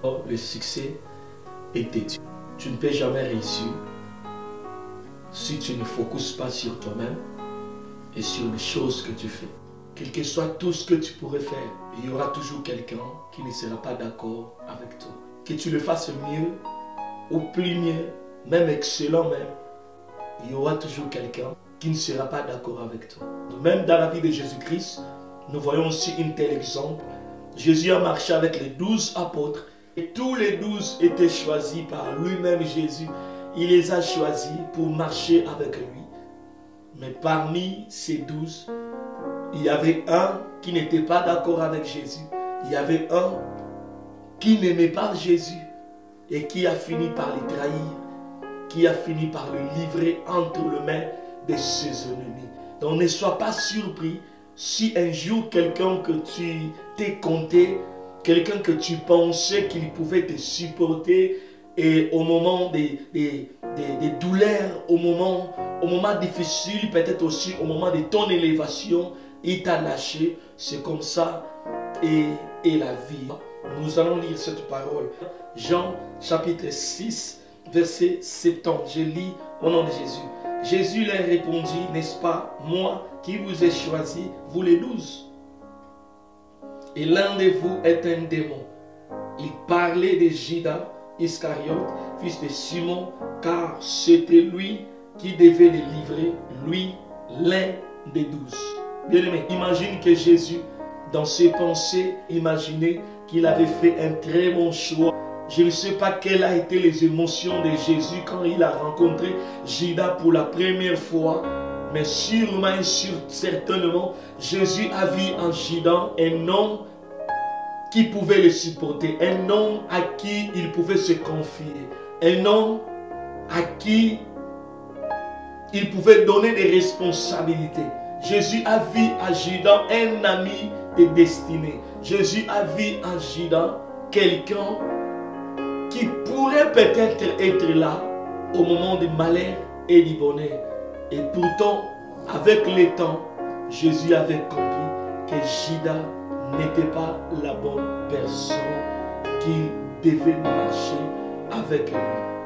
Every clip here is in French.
Le succès est têtu. Tu ne peux jamais réussir si tu ne focuses pas sur toi-même et sur les choses que tu fais. Quel que soit tout ce que tu pourrais faire, il y aura toujours quelqu'un qui ne sera pas d'accord avec toi. Que tu le fasses mieux ou plus mieux, même excellent même, il y aura toujours quelqu'un qui ne sera pas d'accord avec toi. Même dans la vie de Jésus-Christ, nous voyons aussi un tel exemple. Jésus a marché avec les 12 apôtres et tous les 12 étaient choisis par lui-même Jésus. Il les a choisis pour marcher avec lui. Mais parmi ces 12, il y avait un qui n'était pas d'accord avec Jésus. Il y avait un qui n'aimait pas Jésus et qui a fini par le trahir, qui a fini par le livrer entre les mains de ses ennemis. Donc ne sois pas surpris si un jour quelqu'un que tu t'es compté, quelqu'un que tu pensais qu'il pouvait te supporter, et au moment des douleurs, au moment difficile, peut-être aussi au moment de ton élévation, il t'a lâché. C'est comme ça et la vie. Nous allons lire cette parole. Jean chapitre 6, verset 70. Je lis au nom de Jésus. Jésus leur répondit, n'est-ce pas moi qui vous ai choisi, vous les 12? Et l'un de vous est un démon. Il parlait de Judas Iscariote, fils de Simon, car c'était lui qui devait les livrer, lui, l'un des 12. Bien-aimé, imagine que Jésus, dans ses pensées, imaginait qu'il avait fait un très bon choix. Je ne sais pas quelles ont été les émotions de Jésus quand il a rencontré Judas pour la première fois. Mais sûrement et certainement, Jésus a vu en Judas un homme qui pouvait le supporter. Un homme à qui il pouvait se confier. Un homme à qui il pouvait donner des responsabilités. Jésus a vu en Judas un ami de destinée. Jésus a vu en Judas quelqu'un qui pourrait peut-être être là au moment du malheur et du bonheur. Et pourtant, avec le temps, Jésus avait compris que Judas n'était pas la bonne personne qui devait marcher avec lui.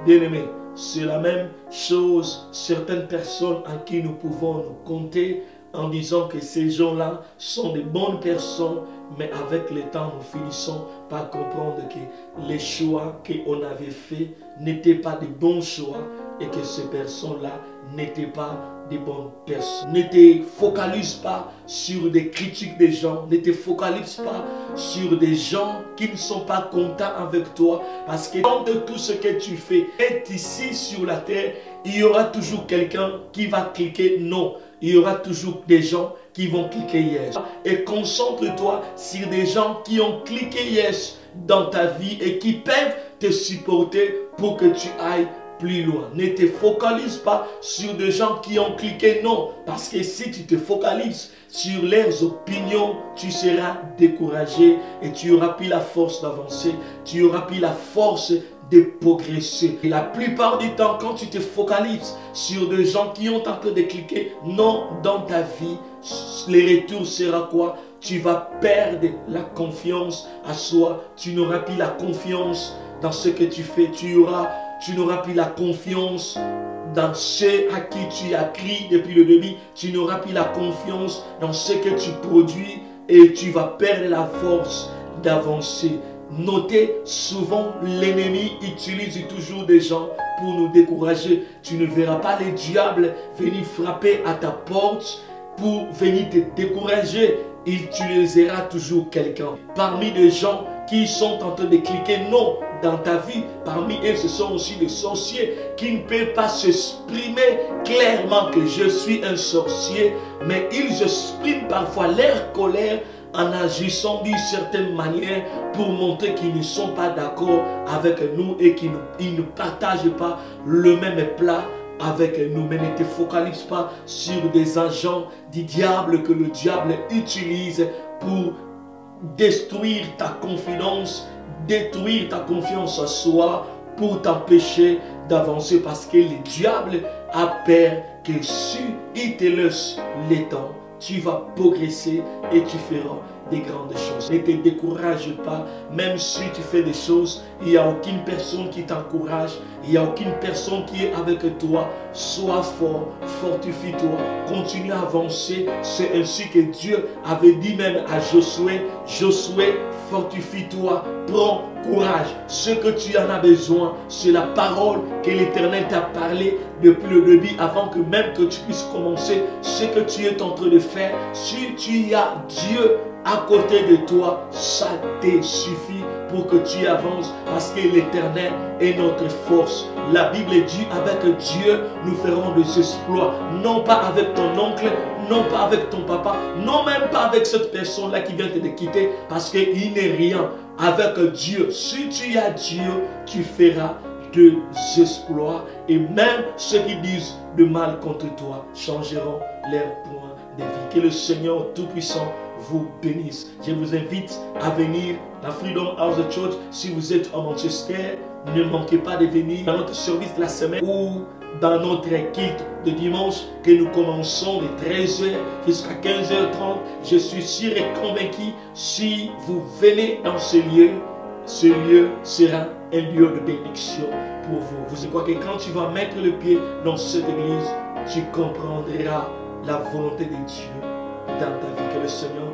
Bien-aimé, c'est la même chose, certaines personnes en qui nous pouvons nous compter en disant que ces gens-là sont de bonnes personnes, mais avec le temps, nous finissons par comprendre que les choix qu'on avait faits n'étaient pas de bons choix et que ces personnes-là n'étaient pas de bonnes personnes. Ne te focalise pas sur des critiques des gens, ne te focalise pas sur des gens qui ne sont pas contents avec toi, parce que dans tout ce que tu fais est ici sur la terre, il y aura toujours quelqu'un qui va cliquer non. Il y aura toujours des gens qui vont cliquer yes. Et concentre-toi sur des gens qui ont cliqué yes dans ta vie et qui peuvent te supporter pour que tu ailles plus loin. Ne te focalise pas sur des gens qui ont cliqué non. Parce que si tu te focalises sur leurs opinions, tu seras découragé et tu n'auras plus la force d'avancer. Tu n'auras plus la force de progresser. Et la plupart du temps, quand tu te focalises sur des gens qui ont tenté de cliquer non dans ta vie, le retour sera quoi? Tu vas perdre la confiance à soi. Tu n'auras plus la confiance dans ce que tu fais. Tu n'auras plus la confiance dans ceux à qui tu as crié depuis le début. Tu n'auras plus la confiance dans ce que tu produis et tu vas perdre la force d'avancer. Notez, souvent l'ennemi utilise toujours des gens pour nous décourager. Tu ne verras pas les diables venir frapper à ta porte pour venir te décourager. Il utilisera toujours quelqu'un. Parmi des gens qui sont en train de cliquer non dans ta vie, parmi eux ce sont aussi des sorciers qui ne peuvent pas s'exprimer clairement que je suis un sorcier, mais ils expriment parfois leur colère en agissant d'une certaine manière pour montrer qu'ils ne sont pas d'accord avec nous et qu'ils ne partagent pas le même plat avec nous. Mais ne te focalise pas sur des agents du diable que le diable utilise pour détruire ta confidence, détruire ta confiance en soi, pour t'empêcher d'avancer, parce que le diable a peur que si il te laisse le temps, tu vas progresser et tu feras des grandes choses. Ne te décourage pas, même si tu fais des choses, il n'y a aucune personne qui t'encourage, il n'y a aucune personne qui est avec toi. Sois fort, fortifie-toi, continue à avancer. C'est ainsi que Dieu avait dit même à Josué, Josué, fortifie-toi, prends courage. Ce que tu en as besoin, c'est la parole que l'Éternel t'a parlé depuis le début, avant que même que tu puisses commencer ce que tu es en train de faire. Si tu as Dieu à côté de toi, ça te suffit pour que tu avances, parce que l'Éternel est notre force. La Bible dit, avec Dieu, nous ferons des exploits. Non pas avec ton oncle, non pas avec ton papa, non même pas avec cette personne-là qui vient te quitter, parce qu'il n'est rien. Avec Dieu, si tu as Dieu, tu feras des exploits, et même ceux qui disent de mal contre toi changeront leur point de vie. Que le Seigneur Tout-Puissant vous bénisse. Je vous invite à venir à Freedom House Church. Si vous êtes à Manchester, ne manquez pas de venir dans notre service de la semaine ou dans notre culte de dimanche que nous commençons de 13h jusqu'à 15h30. Je suis sûr et convaincu, si vous venez dans ce lieu sera un lieu de bénédiction pour vous. Vous croyez que quand tu vas mettre le pied dans cette église, tu comprendras la volonté de Dieu dans ta vie. Que le Seigneur